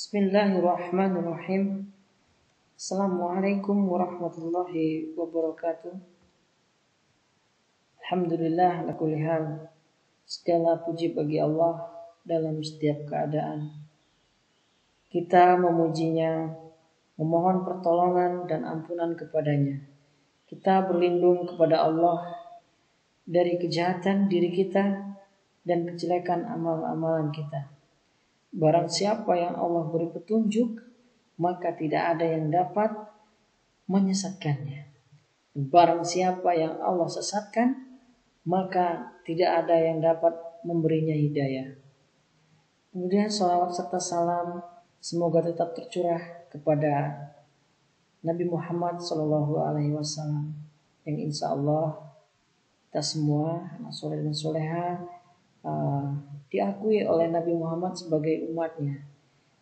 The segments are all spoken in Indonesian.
Bismillahirrahmanirrahim. Assalamualaikum warahmatullahi wabarakatuh. Alhamdulillah ala kulli hal. Segala puji bagi Allah dalam setiap keadaan. Kita memujinya, memohon pertolongan dan ampunan kepadanya. Kita berlindung kepada Allah dari kejahatan diri kita dan kejelekan amal-amalan kita. Barang siapa yang Allah beri petunjuk, maka tidak ada yang dapat menyesatkannya. Barang siapa yang Allah sesatkan, maka tidak ada yang dapat memberinya hidayah. Kemudian salawat serta salam semoga tetap tercurah kepada Nabi Muhammad SAW yang insya Allah kita semua anak soleh dan soleha diakui oleh Nabi Muhammad sebagai umatnya,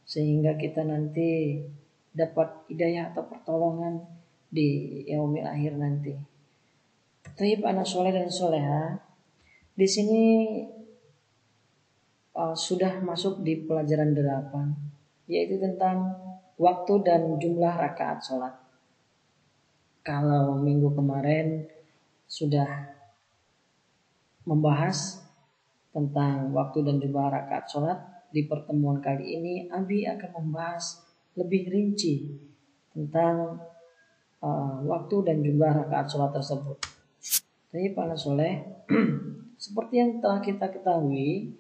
sehingga kita nanti dapat hidayah atau pertolongan di yaumil akhir nanti. Taib anak soleh dan soleha, di sini sudah masuk di pelajaran 8, yaitu tentang waktu dan jumlah rakaat sholat. Kalau minggu kemarin sudah membahas tentang waktu dan jumlah rakaat sholat, di pertemuan kali ini Abi akan membahas lebih rinci tentang waktu dan jumlah rakaat sholat tersebut. Jadi para soleh, seperti yang telah kita ketahui,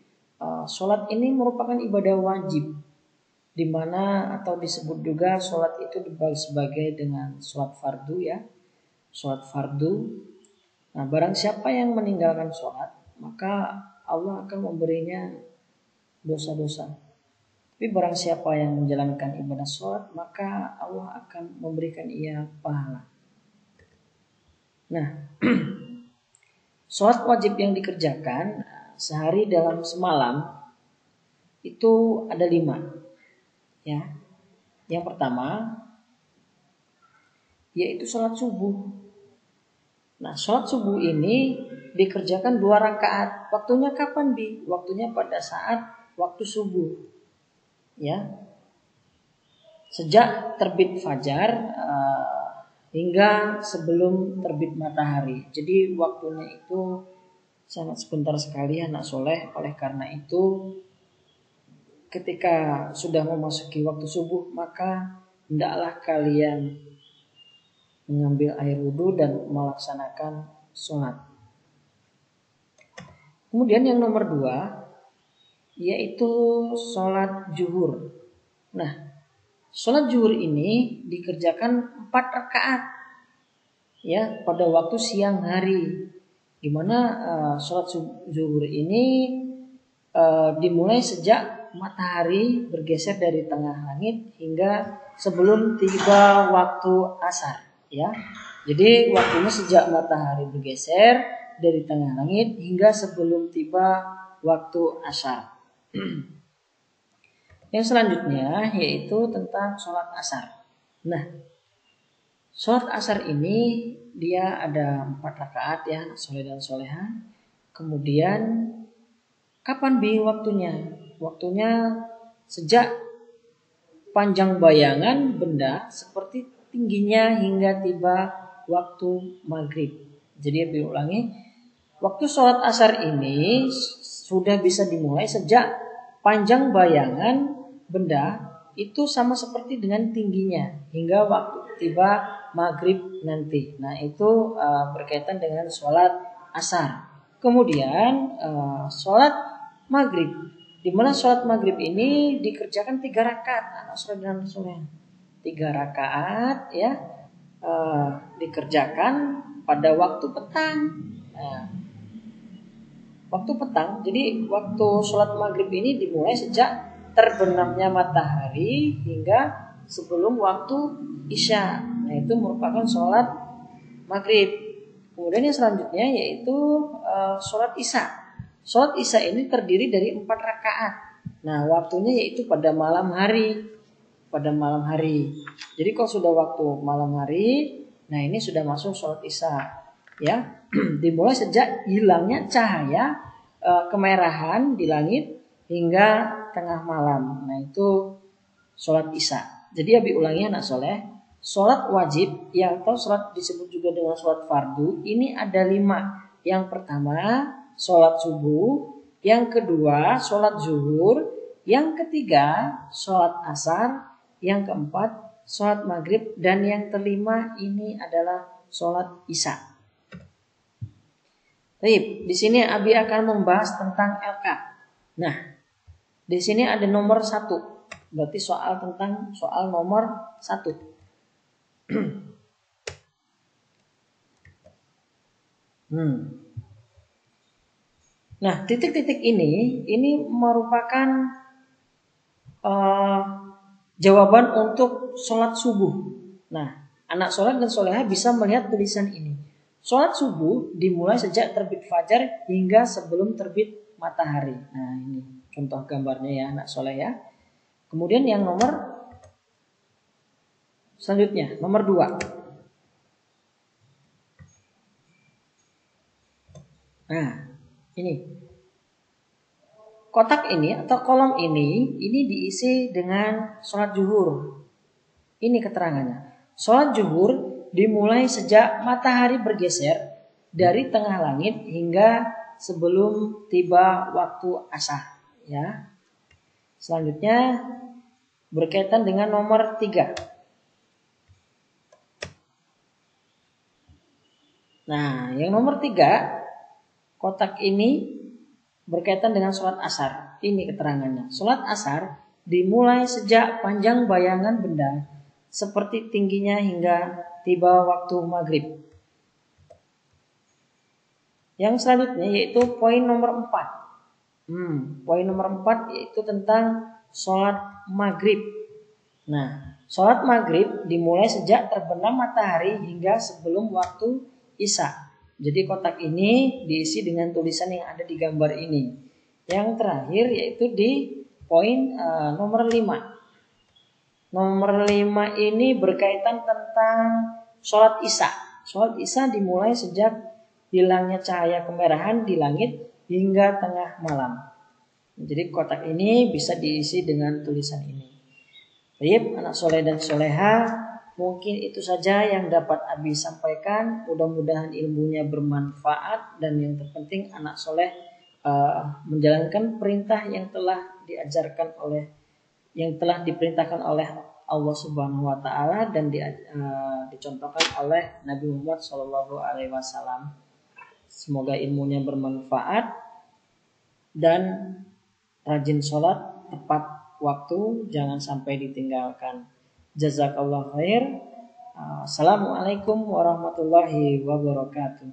sholat ini merupakan ibadah wajib, di mana atau disebut juga sholat itu dibagi sebagai dengan sholat fardu ya, sholat fardu. Nah, barang siapa yang meninggalkan sholat, maka Allah akan memberinya dosa-dosa. Tapi barang siapa yang menjalankan ibadah sholat, maka Allah akan memberikan ia pahala. Nah, sholat wajib yang dikerjakan sehari dalam semalam itu ada 5. Ya, yang pertama yaitu sholat subuh. Nah, sholat subuh ini dikerjakan 2 rakaat. Waktunya kapan, Bi? Waktunya pada saat waktu subuh. Ya. Sejak terbit fajar hingga sebelum terbit matahari. Jadi waktunya itu sangat sebentar sekali anak soleh. Oleh karena itu ketika sudah memasuki waktu subuh, maka hendaklah kalian mengambil air wudhu dan melaksanakan sholat. Kemudian yang nomor 2 yaitu sholat zuhur. Nah, sholat zuhur ini dikerjakan 4 rakaat ya pada waktu siang hari. Dimana sholat zuhur ini dimulai sejak matahari bergeser dari tengah langit hingga sebelum tiba waktu asar. Ya, jadi waktunya sejak matahari bergeser dari tengah langit hingga sebelum tiba waktu asar. Yang selanjutnya yaitu tentang sholat asar. Nah, sholat asar ini dia ada 4 rakaat ya, soleh dan soleha. Kemudian kapan waktunya? Waktunya sejak panjang bayangan benda seperti tingginya hingga tiba waktu maghrib. Jadi diulangi, waktu sholat asar ini sudah bisa dimulai sejak panjang bayangan benda itu sama seperti dengan tingginya hingga waktu tiba maghrib nanti. Nah itu berkaitan dengan sholat asar. Kemudian sholat maghrib, di mana sholat maghrib ini dikerjakan 3 rakaat anak soleh dan soleh. 3 rakaat ya dikerjakan pada waktu petang. Nah, waktu petang, jadi waktu sholat maghrib ini dimulai sejak terbenamnya matahari hingga sebelum waktu isya. Nah itu merupakan sholat maghrib. Kemudian yang selanjutnya yaitu sholat isya. Sholat isya ini terdiri dari 4 rakaat. Nah waktunya yaitu pada malam hari. Jadi kalau sudah waktu malam hari, nah ini sudah masuk sholat isya ya. Dimulai sejak hilangnya cahaya kemerahan di langit hingga tengah malam. Nah itu sholat isya. Jadi Abi ulangi anak soleh, sholat wajib yang atau sholat disebut juga dengan sholat fardu ini ada 5. Yang pertama sholat subuh, yang kedua sholat zuhur, yang ketiga sholat asar, yang keempat sholat maghrib, dan yang kelima ini adalah sholat isya. Baik, di sini Abi akan membahas tentang LK. Nah, di sini ada nomor 1. Berarti soal nomor 1. Nah, titik-titik ini merupakan jawaban untuk sholat subuh. Nah, anak sholat dan sholeha bisa melihat tulisan ini. Sholat subuh dimulai sejak terbit fajar hingga sebelum terbit matahari. Nah, ini contoh gambarnya ya anak soleh ya. Kemudian yang nomor selanjutnya, nomor 2. Nah, ini. Kotak ini atau kolom ini diisi dengan sholat zuhur. Ini keterangannya. Sholat zuhur dimulai sejak matahari bergeser dari tengah langit hingga sebelum tiba waktu asar. Ya. Selanjutnya berkaitan dengan nomor 3. Nah, yang nomor 3, kotak ini berkaitan dengan sholat asar. Ini keterangannya. Sholat asar dimulai sejak panjang bayangan benda seperti tingginya hingga tiba waktu maghrib. Yang selanjutnya yaitu poin nomor 4. Poin nomor 4 yaitu tentang sholat maghrib. Nah, sholat maghrib dimulai sejak terbenam matahari hingga sebelum waktu isya. Jadi kotak ini diisi dengan tulisan yang ada di gambar ini. Yang terakhir yaitu di poin nomor 5. Nomor 5 ini berkaitan tentang sholat isya. Sholat isya dimulai sejak hilangnya cahaya kemerahan di langit hingga tengah malam. Jadi kotak ini bisa diisi dengan tulisan ini. Baik, anak soleh dan soleha, mungkin itu saja yang dapat Abi sampaikan. Mudah-mudahan ilmunya bermanfaat dan yang terpenting anak soleh menjalankan perintah yang telah diperintahkan oleh Allah Subhanahu Wa Taala dan dicontohkan oleh Nabi Muhammad SAW. Semoga ilmunya bermanfaat dan rajin sholat tepat waktu, jangan sampai ditinggalkan. Jazakallah khair. Assalamualaikum warahmatullahi wabarakatuh.